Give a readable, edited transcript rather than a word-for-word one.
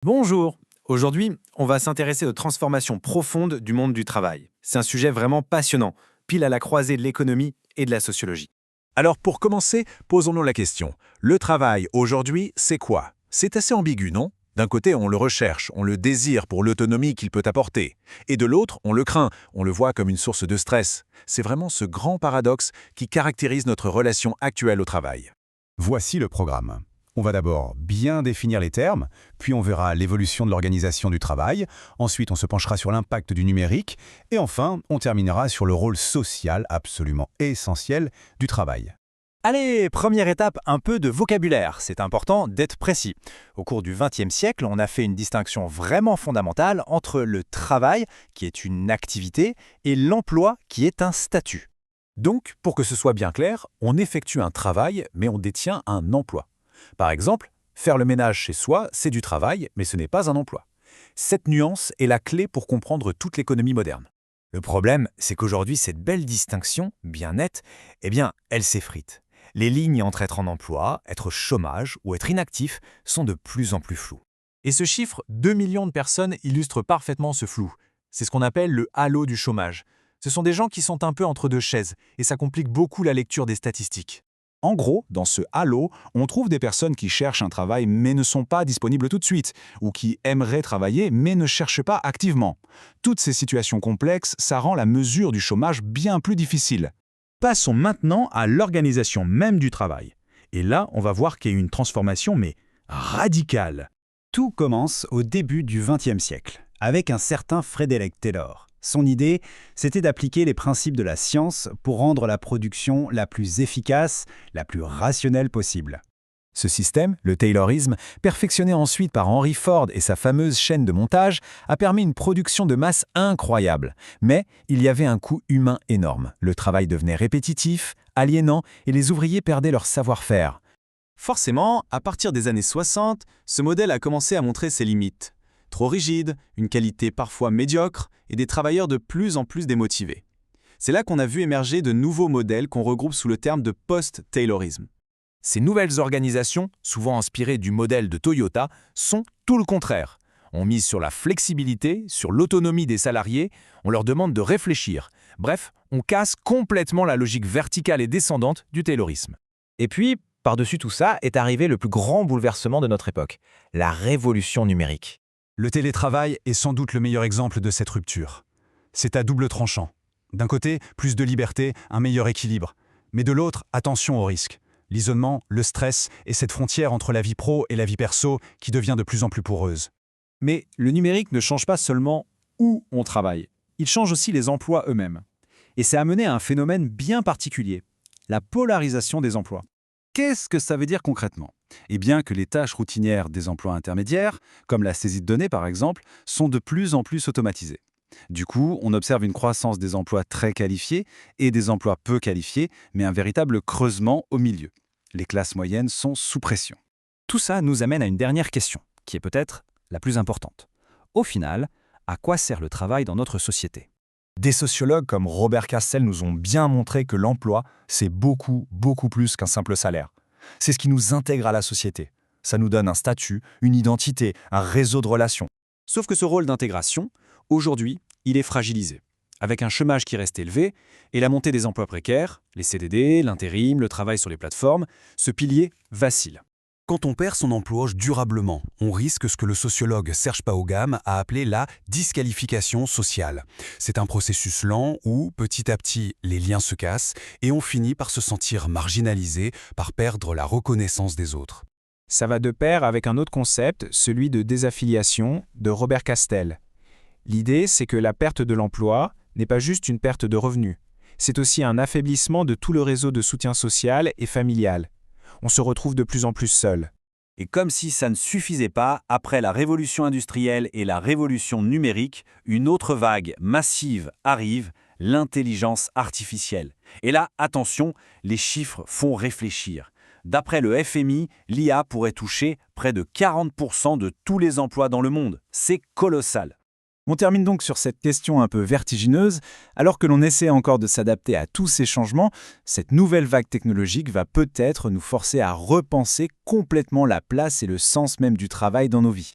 Bonjour. Aujourd'hui, on va s'intéresser aux transformations profondes du monde du travail. C'est un sujet vraiment passionnant, pile à la croisée de l'économie et de la sociologie. Alors pour commencer, posons-nous la question. Le travail, aujourd'hui, c'est quoi? C'est assez ambigu, non? D'un côté, on le recherche, on le désire pour l'autonomie qu'il peut apporter. Et de l'autre, on le craint, on le voit comme une source de stress. C'est vraiment ce grand paradoxe qui caractérise notre relation actuelle au travail. Voici le programme. On va d'abord bien définir les termes, puis on verra l'évolution de l'organisation du travail, ensuite on se penchera sur l'impact du numérique, et enfin on terminera sur le rôle social absolument essentiel du travail. Allez, première étape, un peu de vocabulaire. C'est important d'être précis. Au cours du XXe siècle, on a fait une distinction vraiment fondamentale entre le travail, qui est une activité, et l'emploi, qui est un statut. Donc, pour que ce soit bien clair, on effectue un travail, mais on détient un emploi. Par exemple, faire le ménage chez soi, c'est du travail, mais ce n'est pas un emploi. Cette nuance est la clé pour comprendre toute l'économie moderne. Le problème, c'est qu'aujourd'hui, cette belle distinction, bien nette, elle s'effrite. Les lignes entre être en emploi, être au chômage ou être inactif sont de plus en plus floues. Et ce chiffre, 2 millions de personnes, illustre parfaitement ce flou. C'est ce qu'on appelle le halo du chômage. Ce sont des gens qui sont un peu entre deux chaises, et ça complique beaucoup la lecture des statistiques. En gros, dans ce halo, on trouve des personnes qui cherchent un travail mais ne sont pas disponibles tout de suite, ou qui aimeraient travailler mais ne cherchent pas activement. Toutes ces situations complexes, ça rend la mesure du chômage bien plus difficile. Passons maintenant à l'organisation même du travail. Et là, on va voir qu'il y a une transformation, mais radicale. Tout commence au début du XXe siècle, avec un certain Frederick Taylor. Son idée, c'était d'appliquer les principes de la science pour rendre la production la plus efficace, la plus rationnelle possible. Ce système, le Taylorisme, perfectionné ensuite par Henry Ford et sa fameuse chaîne de montage, a permis une production de masse incroyable. Mais il y avait un coût humain énorme. Le travail devenait répétitif, aliénant et les ouvriers perdaient leur savoir-faire. Forcément, à partir des années 60, ce modèle a commencé à montrer ses limites. Trop rigide, une qualité parfois médiocre et des travailleurs de plus en plus démotivés. C'est là qu'on a vu émerger de nouveaux modèles qu'on regroupe sous le terme de post-Taylorisme. Ces nouvelles organisations, souvent inspirées du modèle de Toyota, sont tout le contraire. On mise sur la flexibilité, sur l'autonomie des salariés, on leur demande de réfléchir. Bref, on casse complètement la logique verticale et descendante du Taylorisme. Et puis, par-dessus tout ça, est arrivé le plus grand bouleversement de notre époque, la révolution numérique. Le télétravail est sans doute le meilleur exemple de cette rupture. C'est à double tranchant. D'un côté, plus de liberté, un meilleur équilibre. Mais de l'autre, attention aux risques. L'isolement, le stress et cette frontière entre la vie pro et la vie perso qui devient de plus en plus poreuse. Mais le numérique ne change pas seulement où on travaille, il change aussi les emplois eux-mêmes. Et c'est amené à un phénomène bien particulier, la polarisation des emplois. Qu'est-ce que ça veut dire concrètement? Eh bien que les tâches routinières des emplois intermédiaires, comme la saisie de données par exemple, sont de plus en plus automatisées. Du coup, on observe une croissance des emplois très qualifiés et des emplois peu qualifiés, mais un véritable creusement au milieu. Les classes moyennes sont sous pression. Tout ça nous amène à une dernière question, qui est peut-être la plus importante. Au final, à quoi sert le travail dans notre société? Des sociologues comme Robert Castel nous ont bien montré que l'emploi, c'est beaucoup plus qu'un simple salaire. C'est ce qui nous intègre à la société. Ça nous donne un statut, une identité, un réseau de relations. Sauf que ce rôle d'intégration, aujourd'hui, il est fragilisé. Avec un chômage qui reste élevé et la montée des emplois précaires, les CDD, l'intérim, le travail sur les plateformes, ce pilier vacille. Quand on perd son emploi durablement, on risque ce que le sociologue Serge Paugam a appelé la disqualification sociale. C'est un processus lent où, petit à petit, les liens se cassent et on finit par se sentir marginalisé, par perdre la reconnaissance des autres. Ça va de pair avec un autre concept, celui de désaffiliation de Robert Castel. L'idée, c'est que la perte de l'emploi n'est pas juste une perte de revenus. C'est aussi un affaiblissement de tout le réseau de soutien social et familial. On se retrouve de plus en plus seul. Et comme si ça ne suffisait pas, après la révolution industrielle et la révolution numérique, une autre vague massive arrive, l'intelligence artificielle. Et là, attention, les chiffres font réfléchir. D'après le FMI, l'IA pourrait toucher près de 40% de tous les emplois dans le monde. C'est colossal. On termine donc sur cette question un peu vertigineuse. Alors que l'on essaie encore de s'adapter à tous ces changements, cette nouvelle vague technologique va peut-être nous forcer à repenser complètement la place et le sens même du travail dans nos vies.